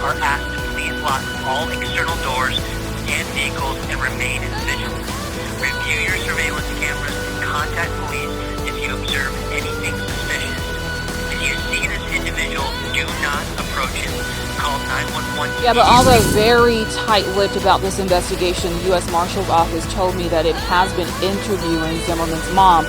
are asked to please lock all external doors and vehicles and remain vigilant. Review your surveillance cameras and contact police if you observe anything suspicious. If you see this individual, do not approach him. Call 911. Yeah, but although very tight-lipped about this investigation, the U.S. Marshal's Office told me that it has been interviewing Zimmerman's mom.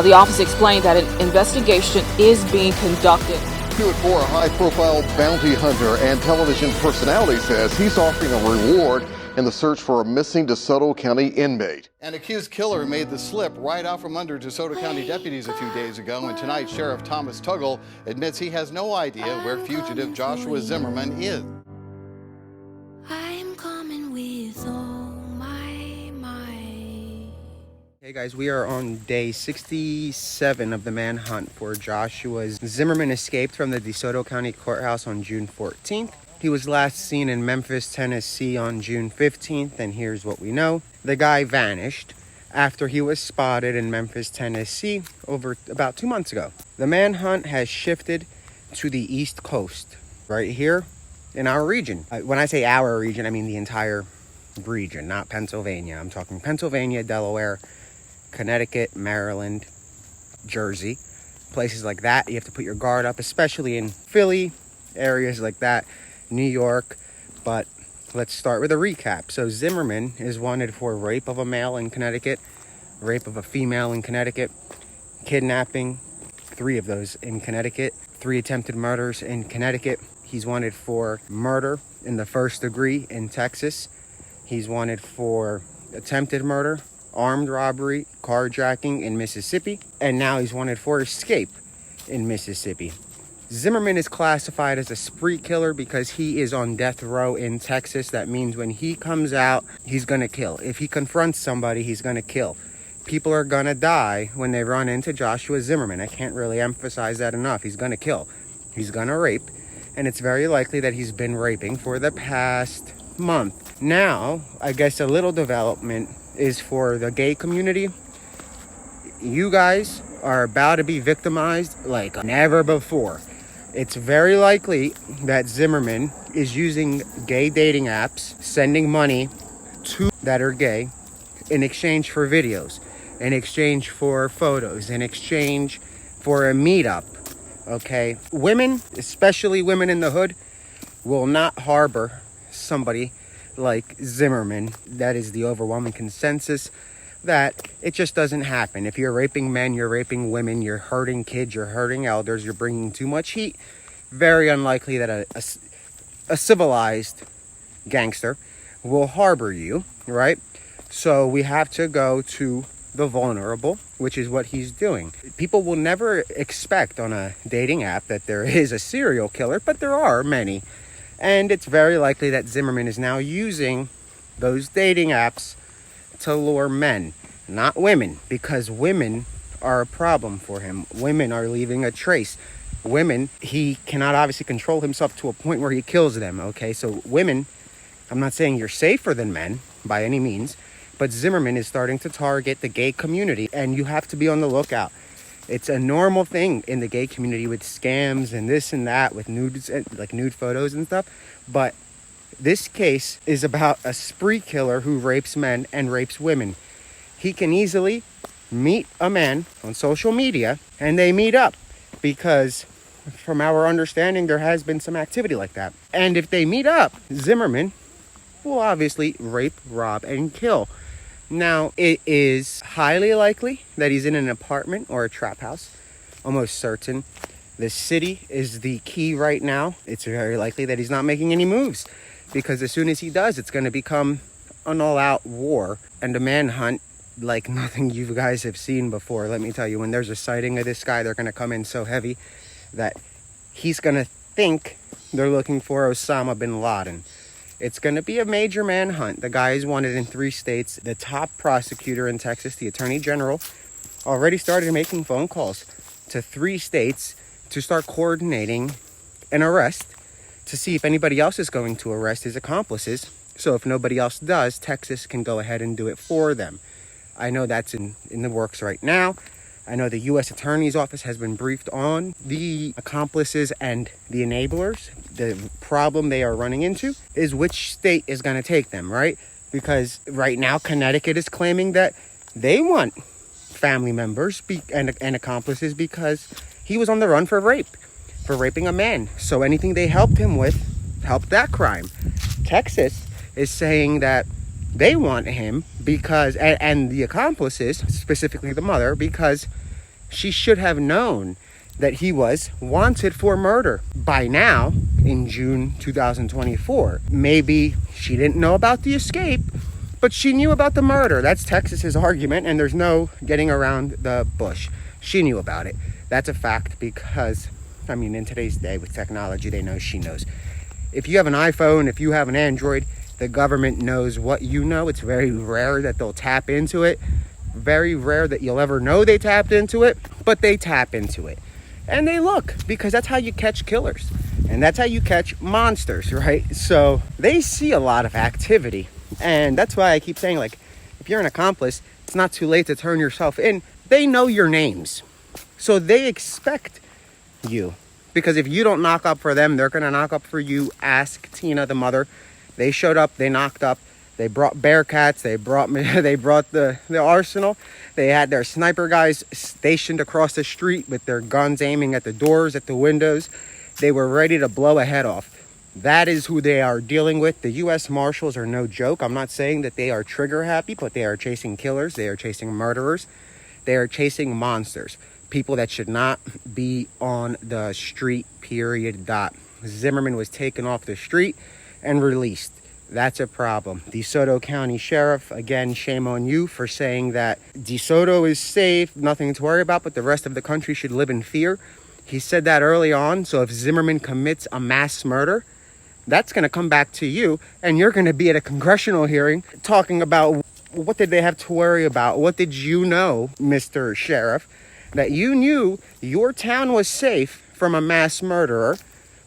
The office explained that an investigation is being conducted. 𝘂𝐿, a high-profile bounty hunter and television personality, says he's offering a reward in the search for a missing DeSoto County inmate. An accused killer made the slip right out from under DeSoto County deputies a few days ago, and tonight Sheriff Thomas 𝘿𝐿 admits he has no idea where fugitive Joshua Zimmerman is. I'm coming with all my might. Hey guys, we are on day 67 of the manhunt for Joshua Zimmerman. Escaped from the DeSoto County Courthouse on June 14th. He was last seen in Memphis, Tennessee on June 15th, and here's what we know. The guy vanished after he was spotted in Memphis, Tennessee over about 2 months ago. The manhunt has shifted to the East Coast, right here in our region. When I say our region, I mean the entire region, not Pennsylvania. I'm talking Pennsylvania, Delaware, Connecticut, Maryland, Jersey, places like that. You have to put your guard up, especially in Philly, areas like that. New York. But let's start with a recap. So Zimmerman is wanted for rape of a male in Connecticut, rape of a female in Connecticut, kidnapping, 3 of those in Connecticut, 3 attempted murders in Connecticut. He's wanted for murder in the 1st degree in Texas. He's wanted for attempted murder, armed robbery, carjacking in Mississippi, and now he's wanted for escape in Mississippi. Zimmerman is classified as a spree killer because he is on death row in Texas. That means when he comes out, he's gonna kill. If he confronts somebody, he's gonna kill. People are gonna die when they run into Joshua Zimmerman. I can't really emphasize that enough. He's gonna kill. He's gonna rape. And it's very likely that he's been raping for the past month. Now, I guess a little development is for the gay community. You guys are about to be victimized like never before. It's very likely that Zimmerman is using gay dating apps, sending money to that are gay in exchange for videos, in exchange for photos, in exchange for a meetup, okay? Women, especially women in the hood, will not harbor somebody like Zimmerman. That is the overwhelming consensus, that it just doesn't happen. If you're raping men, you're raping women, you're hurting kids, you're hurting elders, you're bringing too much heat. Very unlikely that a civilized gangster will harbor you, right? So we have to go to the vulnerable, which is what he's doing. People will never expect on a dating app that there is a serial killer, but there are many. And it's very likely that Zimmerman is now using those dating apps to lure men, not women, because women are a problem for him. Women are leaving a trace. Women, he cannot obviously control himself to a point where he kills them, okay? So women, I'm not saying you're safer than men by any means, but Zimmerman is starting to target the gay community, and you have to be on the lookout. It's a normal thing in the gay community with scams and this and that, with nudes, like nude photos and stuff, but this case is about a spree killer who rapes men and rapes women. He can easily meet a man on social media and they meet up, because from our understanding, there has been some activity like that. And if they meet up, Zimmerman will obviously rape, rob, and kill. Now, it is highly likely that he's in an apartment or a trap house. Almost certain. The city is the key right now. It's very likely that he's not making any moves, because as soon as he does, it's going to become an all-out war and a manhunt like nothing you guys have seen before. Let me tell you, when there's a sighting of this guy, they're going to come in so heavy that he's going to think they're looking for Osama bin Laden. It's going to be a major manhunt. The guy is wanted in 3 states. The top prosecutor in Texas, the attorney general, already started making phone calls to 3 states to start coordinating an arrest, to see if anybody else is going to arrest his accomplices. So if nobody else does, Texas can go ahead and do it for them. I know that's in the works right now. I know the U.S. Attorney's Office has been briefed on the accomplices and the enablers. The problem they are running into is which state is going to take them, right? Because right now, Connecticut is claiming that they want family members and accomplices because he was on the run for raping a man. So anything they helped him with helped that crime. Texas is saying that they want him because, and the accomplices, specifically the mother, because she should have known that he was wanted for murder by now in June 2024. Maybe she didn't know about the escape, but she knew about the murder. That's Texas's argument, and there's no getting around the bush. She knew about it. That's a fact because, I mean, in today's day with technology, they know she knows. If you have an iPhone, if you have an Android, the government knows what you know. It's very rare that they'll tap into it. Very rare that you'll ever know they tapped into it, but they tap into it. And they look, because that's how you catch killers. And that's how you catch monsters, right? So they see a lot of activity. And that's why I keep saying, like, if you're an accomplice, it's not too late to turn yourself in. They know your names. So they expect you. Because if you don't knock up for them, they're going to knock up for you. Ask Tina, the mother. They showed up, they knocked up, they brought Bearcats, they brought the arsenal. They had their sniper guys stationed across the street with their guns aiming at the doors, at the windows. They were ready to blow a head off. That is who they are dealing with. The U.S. Marshals are no joke. I'm not saying that they are trigger happy, but they are chasing killers. They are chasing murderers. They are chasing monsters. People that should not be on the street, period, dot. Zimmerman was taken off the street and released. That's a problem. DeSoto County Sheriff, again, shame on you for saying that DeSoto is safe, nothing to worry about, but the rest of the country should live in fear. He said that early on. So if Zimmerman commits a mass murder, that's going to come back to you, and you're going to be at a congressional hearing talking about what did they have to worry about? What did you know, Mr. Sheriff, that you knew your town was safe from a mass murderer,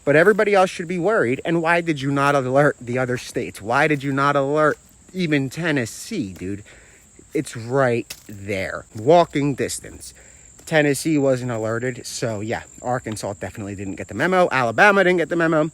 but everybody else should be worried? And why did you not alert the other states? Why did you not alert even Tennessee, dude? It's right there. Walking distance. Tennessee wasn't alerted. So yeah, Arkansas definitely didn't get the memo. Alabama didn't get the memo.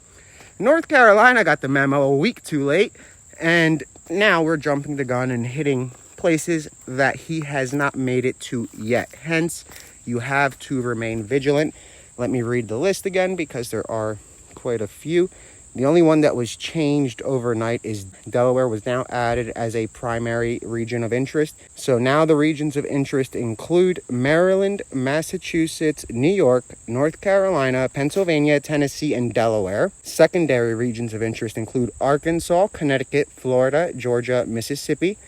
North Carolina got the memo a week too late. And now we're jumping the gun and hitting places that he has not made it to yet. Hence, you have to remain vigilant. Let me read the list again because there are quite a few. The only one that was changed overnight is Delaware was now added as a primary region of interest. So now the regions of interest include Maryland, Massachusetts, New York, North Carolina, Pennsylvania, Tennessee, and Delaware. Secondary regions of interest include Arkansas, Connecticut, Florida, Georgia, Mississippi.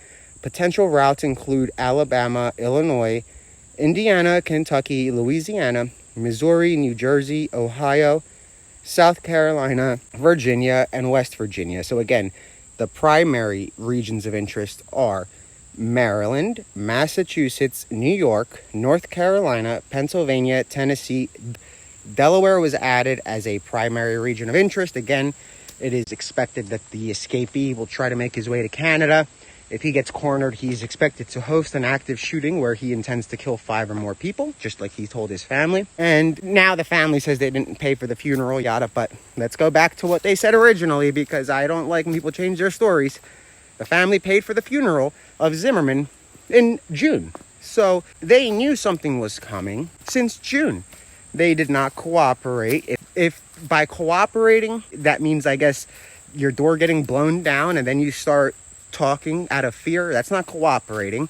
Potential routes include Alabama, Illinois, Indiana, Kentucky, Louisiana, Missouri, New Jersey, Ohio, South Carolina, Virginia, and West Virginia. So again, the primary regions of interest are Maryland, Massachusetts, New York, North Carolina, Pennsylvania, Tennessee. Delaware was added as a primary region of interest. Again, it is expected that the escapee will try to make his way to Canada. If he gets cornered, he's expected to host an active shooting where he intends to kill 5 or more people, just like he told his family. And now the family says they didn't pay for the funeral, yada, but let's go back to what they said originally, because I don't like when people change their stories. The family paid for the funeral of Zimmerman in June. So they knew something was coming since June. They did not cooperate. If by cooperating, that means, I guess, your door getting blown down and then you start talking out of fear, that's not cooperating.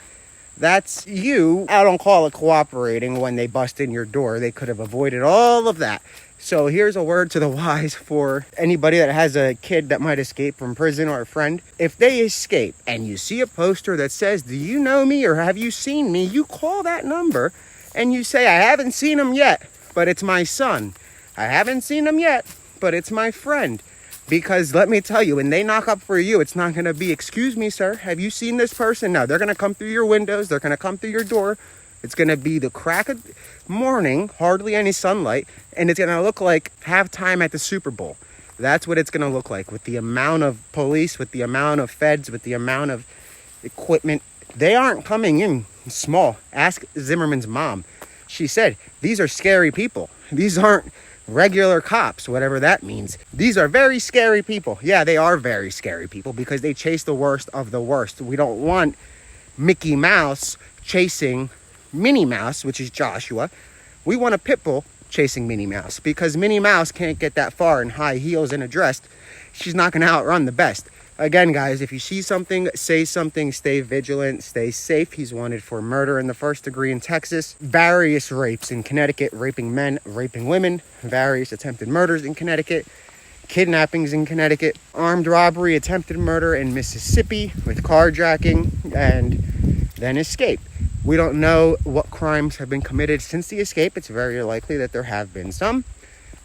That's you. I don't call it cooperating when they bust in your door. They could have avoided all of that. So here's a word to the wise for anybody that has a kid that might escape from prison or a friend. If they escape and you see a poster that says, "Do you know me or have you seen me?" you call that number and you say, "I haven't seen him yet, but it's my son. I haven't seen him yet, but it's my friend." Because let me tell you, when they knock up for you, it's not going to be, "Excuse me, sir, have you seen this person?" No, they're going to come through your windows. They're going to come through your door. It's going to be the crack of morning, hardly any sunlight, and it's going to look like halftime at the Super Bowl. That's what it's going to look like, with the amount of police, with the amount of feds, with the amount of equipment. They aren't coming in small. Ask Zimmerman's mom. She said, these are scary people. These aren't regular cops, whatever that means. These are very scary people. Yeah, they are very scary people because they chase the worst of the worst. We don't want Mickey Mouse chasing Minnie Mouse, which is Joshua. We want a pit bull chasing Minnie Mouse because Minnie Mouse can't get that far in high heels and a dress. She's not going to outrun the best. Again, guys, if you see something, say something, stay vigilant, stay safe. He's wanted for murder in the 1st degree in Texas, various rapes in Connecticut, raping men, raping women, various attempted murders in Connecticut, kidnappings in Connecticut, armed robbery, attempted murder in Mississippi with carjacking, and then escape. We don't know what crimes have been committed since the escape. It's very likely that there have been some.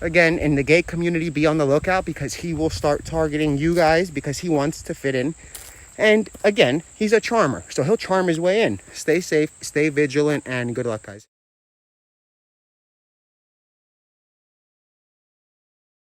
Again, in the gay community, be on the lookout because he will start targeting you guys because he wants to fit in. And again, he's a charmer, so he'll charm his way in. Stay safe, stay vigilant, and good luck, guys.